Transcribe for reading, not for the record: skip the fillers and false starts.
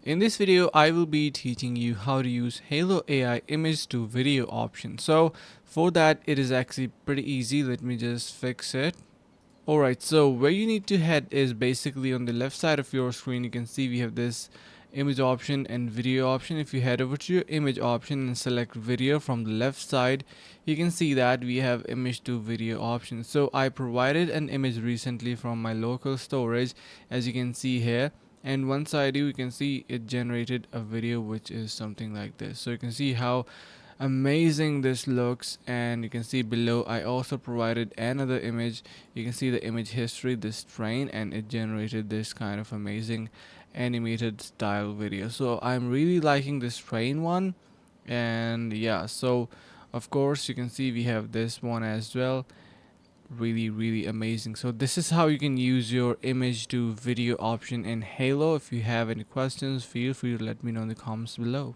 In this video, I will be teaching you how to use Hailuo AI image to video option. So for that, it is actually pretty easy. Let me just fix it. Alright, so where you need to head is basically on the left side of your screen. You can see we have this image option and video option. If you head over to your image option and select video from the left side, you can see that we have image to video option. So I provided an image recently from my local storage, as you can see here. And once I do, you can see it generated a video which is something like this. So you can see how amazing this looks, and you can see below I also provided another image. You can see the image history, this train, and it generated this kind of amazing animated style video. So I'm really liking this train one. And yeah, so of course you can see we have this one as well. Really amazing. So this is how you can use your image to video option in Hailuo. If you have any questions, feel free to let me know in the comments below.